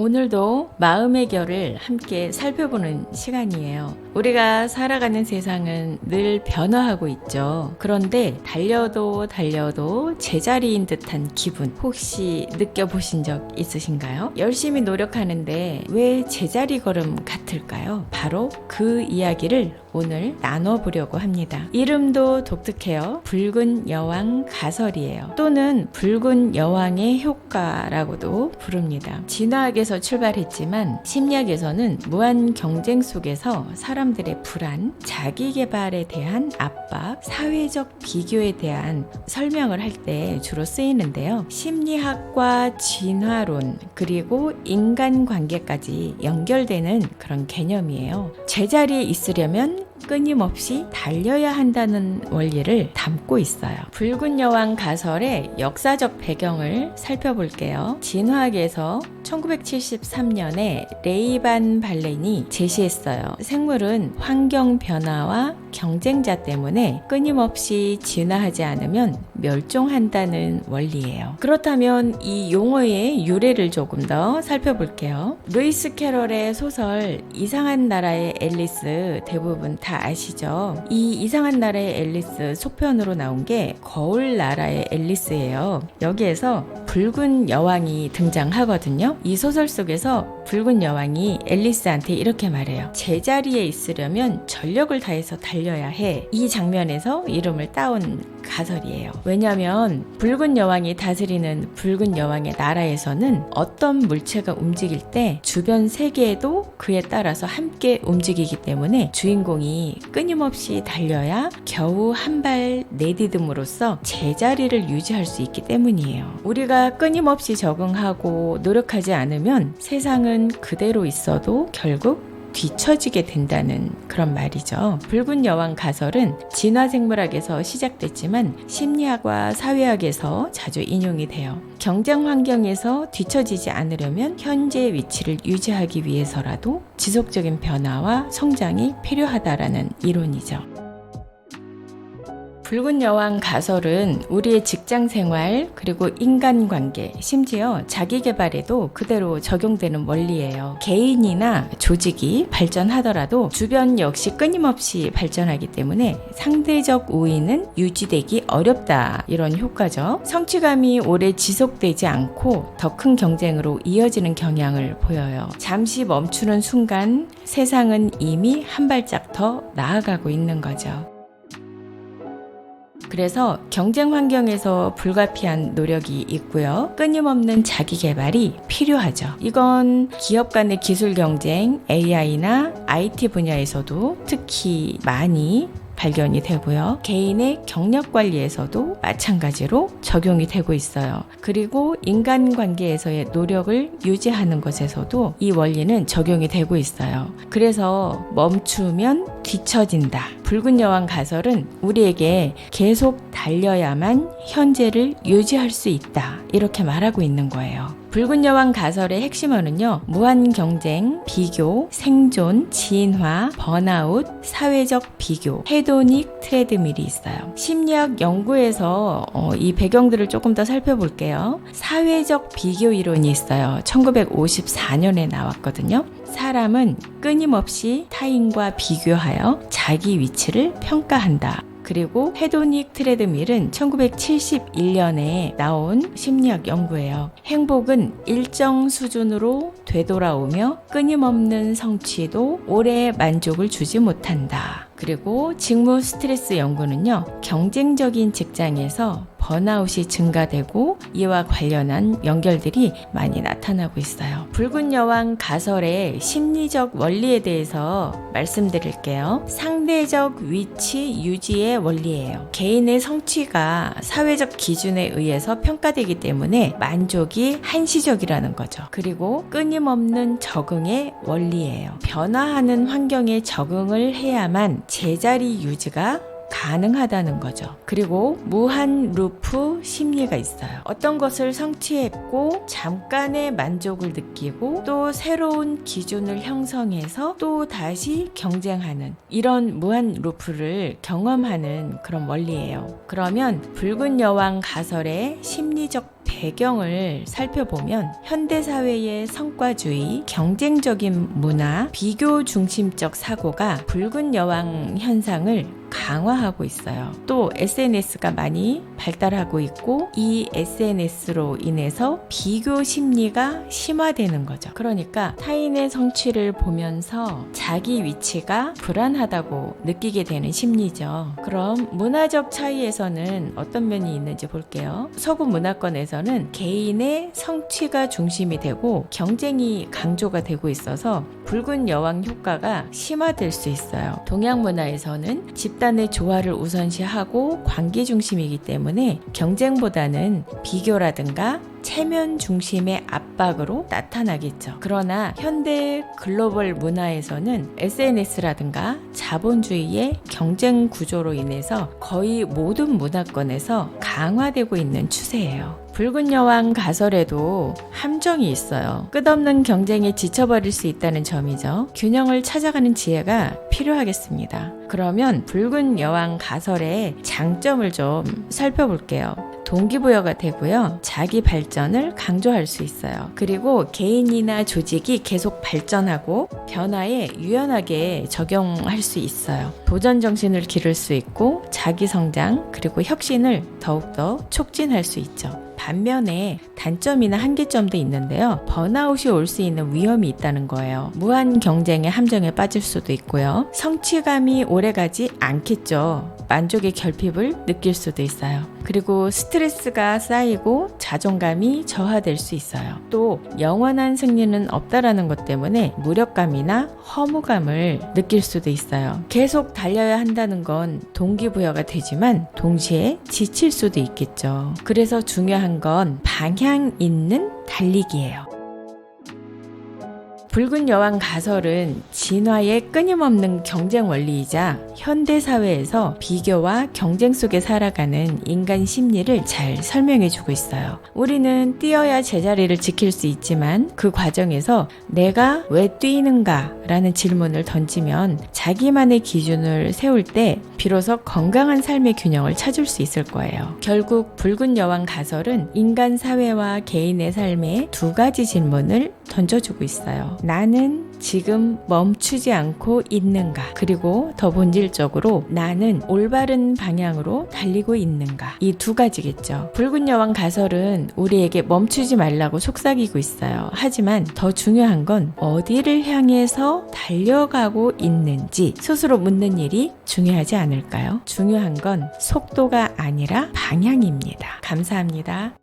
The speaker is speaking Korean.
오늘도 마음의 결을 함께 살펴보는 시간이에요. 우리가 살아가는 세상은 늘 변화하고 있죠. 그런데 달려도 제자리인 듯한 기분 혹시 느껴보신 적 있으신가요? 열심히 노력하는데 왜 제자리 걸음 같을까요? 바로 그 이야기를 오늘 나눠보려고 합니다. 이름도 독특해요. 붉은 여왕 가설이에요. 또는 붉은 여왕의 효과라고도 부릅니다. 진화학에서 출발했지만 심리학에서는 무한 경쟁 속에서 사람들의 불안, 자기 개발에 대한 압박, 사회적 비교에 대한 설명을 할 때 주로 쓰이는데요. 심리학과 진화론 그리고 인간관계까지 연결되는 그런 개념이에요. 제자리에 있으려면 끊임없이 달려야 한다는 원리를 담고 있어요. 붉은 여왕 가설의 역사적 배경을 살펴볼게요. 진화학에서 1973년에 레이반 발렌이 제시했어요. 생물은 환경 변화와 경쟁자 때문에 끊임없이 진화하지 않으면 멸종한다는 원리예요. 그렇다면 이 용어의 유래를 조금 더 살펴볼게요. 루이스 캐럴의 소설 이상한 나라의 앨리스 대부분 다 아시죠? 이 이상한 나라의 앨리스 속편으로 나온 게 거울 나라의 앨리스예요. 여기에서 붉은 여왕이 등장하거든요. 이 소설 속에서 붉은 여왕이 앨리스한테 이렇게 말해요. 제자리에 있으려면 전력을 다해서 달려야 해. 이 장면에서 이름을 따온 가설이에요. 왜냐하면 붉은 여왕이 다스리는 붉은 여왕의 나라에서는 어떤 물체가 움직일 때 주변 세계도 그에 따라서 함께 움직이기 때문에 주인공이 끊임없이 달려야 겨우 한 발 내디듬으로써 제자리를 유지할 수 있기 때문이에요. 우리가 끊임없이 적응하고 노력하지 않으면 세상은 그대로 있어도 결국 뒤처지게 된다는 그런 말이죠. 붉은 여왕 가설은 진화생물학에서 시작됐지만 심리학과 사회학에서 자주 인용이 돼요. 경쟁 환경에서 뒤처지지 않으려면 현재 위치를 유지하기 위해서라도 지속적인 변화와 성장이 필요하다라는 이론이죠. 붉은 여왕 가설은 우리의 직장 생활 그리고 인간관계 심지어 자기 개발에도 그대로 적용되는 원리예요. 개인이나 조직이 발전하더라도 주변 역시 끊임없이 발전하기 때문에 상대적 우위는 유지되기 어렵다 이런 효과죠. 성취감이 오래 지속되지 않고 더 큰 경쟁으로 이어지는 경향을 보여요. 잠시 멈추는 순간 세상은 이미 한 발짝 더 나아가고 있는 거죠. 그래서 경쟁 환경에서 불가피한 노력이 있고요. 끊임없는 자기 개발이 필요하죠. 이건 기업 간의 기술 경쟁, AI나 IT 분야에서도 특히 많이 발견이 되고요. 개인의 경력 관리에서도 마찬가지로 적용이 되고 있어요. 그리고 인간관계에서의 노력을 유지하는 것에서도 이 원리는 적용이 되고 있어요. 그래서 멈추면 뒤처진다. 붉은 여왕 가설은 우리에게 계속 달려야만 현재를 유지할 수 있다. 이렇게 말하고 있는 거예요. 붉은 여왕 가설의 핵심어는요. 무한 경쟁, 비교, 생존, 진화, 번아웃, 사회적 비교, 헤도닉 트레드밀이 있어요. 심리학 연구에서 이 배경들을 조금 더 살펴볼게요. 사회적 비교 이론이 있어요. 1954년에 나왔거든요. 사람은 끊임없이 타인과 비교하여 자기 위치를 평가한다. 그리고 헤도닉 트레드밀은 1971년에 나온 심리학 연구예요. 행복은 일정 수준으로 되돌아오며 끊임없는 성취도 오래 만족을 주지 못한다. 그리고 직무 스트레스 연구는요. 경쟁적인 직장에서 번아웃이 증가되고 이와 관련한 연결들이 많이 나타나고 있어요. 붉은 여왕 가설의 심리적 원리에 대해서 말씀드릴게요. 상대적 위치 유지의 원리예요. 개인의 성취가 사회적 기준에 의해서 평가되기 때문에 만족이 한시적이라는 거죠. 그리고 끊임없는 적응의 원리예요. 변화하는 환경에 적응을 해야만 제자리 유지가 가능하다는 거죠. 그리고 무한 루프 심리가 있어요. 어떤 것을 성취했고 잠깐의 만족을 느끼고 또 새로운 기준을 형성해서 또 다시 경쟁하는 이런 무한 루프를 경험하는 그런 원리예요. 그러면 붉은 여왕 가설의 심리적 배경을 살펴보면 현대사회의 성과주의, 경쟁적인 문화, 비교 중심적 사고가 붉은 여왕 현상을 강화하고 있어요. 또 SNS가 많이 발달하고 있고 이 SNS로 인해서 비교 심리가 심화되는 거죠. 그러니까 타인의 성취를 보면서 자기 위치가 불안하다고 느끼게 되는 심리죠. 그럼 문화적 차이에서는 어떤 면이 있는지 볼게요. 서구 문화권에서는 개인의 성취가 중심이 되고 경쟁이 강조가 되고 있어서 붉은 여왕 효과가 심화될 수 있어요. 동양 문화에서는 집단의 조화를 우선시하고 관계 중심이기 때문에 경쟁보다는 비교라든가 체면 중심의 압박으로 나타나겠죠. 그러나 현대 글로벌 문화에서는 SNS라든가 자본주의의 경쟁 구조로 인해서 거의 모든 문화권에서 강화되고 있는 추세예요. 붉은 여왕 가설에도 함정이 있어요. 끝없는 경쟁에 지쳐버릴 수 있다는 점이죠. 균형을 찾아가는 지혜가 필요하겠습니다. 그러면 붉은 여왕 가설의 장점을 좀 살펴볼게요. 동기부여가 되고요. 자기 발전을 강조할 수 있어요. 그리고 개인이나 조직이 계속 발전하고 변화에 유연하게 적용할 수 있어요. 도전 정신을 기를 수 있고 자기 성장 그리고 혁신을 더욱더 촉진할 수 있죠. 반면에 단점이나 한계점도 있는데요. 번아웃이 올 수 있는 위험이 있다는 거예요. 무한 경쟁의 함정에 빠질 수도 있고요. 성취감이 오래가지 않겠죠. 만족의 결핍을 느낄 수도 있어요. 그리고 스트레스가 쌓이고 자존감이 저하될 수 있어요. 또 영원한 승리는 없다라는 것 때문에 무력감이나 허무감을 느낄 수도 있어요. 계속 달려야 한다는 건 동기부여가 되지만 동시에 지칠 수도 있겠죠. 그래서 중요한 건 방향 있는 달리기예요. 붉은 여왕 가설은 진화의 끊임없는 경쟁 원리이자 현대사회에서 비교와 경쟁 속에 살아가는 인간 심리를 잘 설명해주고 있어요. 우리는 뛰어야 제자리를 지킬 수 있지만 그 과정에서 내가 왜 뛰는가? 라는 질문을 던지면 자기만의 기준을 세울 때 비로소 건강한 삶의 균형을 찾을 수 있을 거예요. 결국 붉은 여왕 가설은 인간 사회와 개인의 삶에 두 가지 질문을 던져주고 있어요. 나는 지금 멈추지 않고 있는가? 그리고 더 본질적으로 나는 올바른 방향으로 달리고 있는가? 이 두 가지겠죠. 붉은 여왕 가설은 우리에게 멈추지 말라고 속삭이고 있어요. 하지만 더 중요한 건 어디를 향해서 달려가고 있는지 스스로 묻는 일이 중요하지 않을까요? 중요한 건 속도가 아니라 방향입니다. 감사합니다.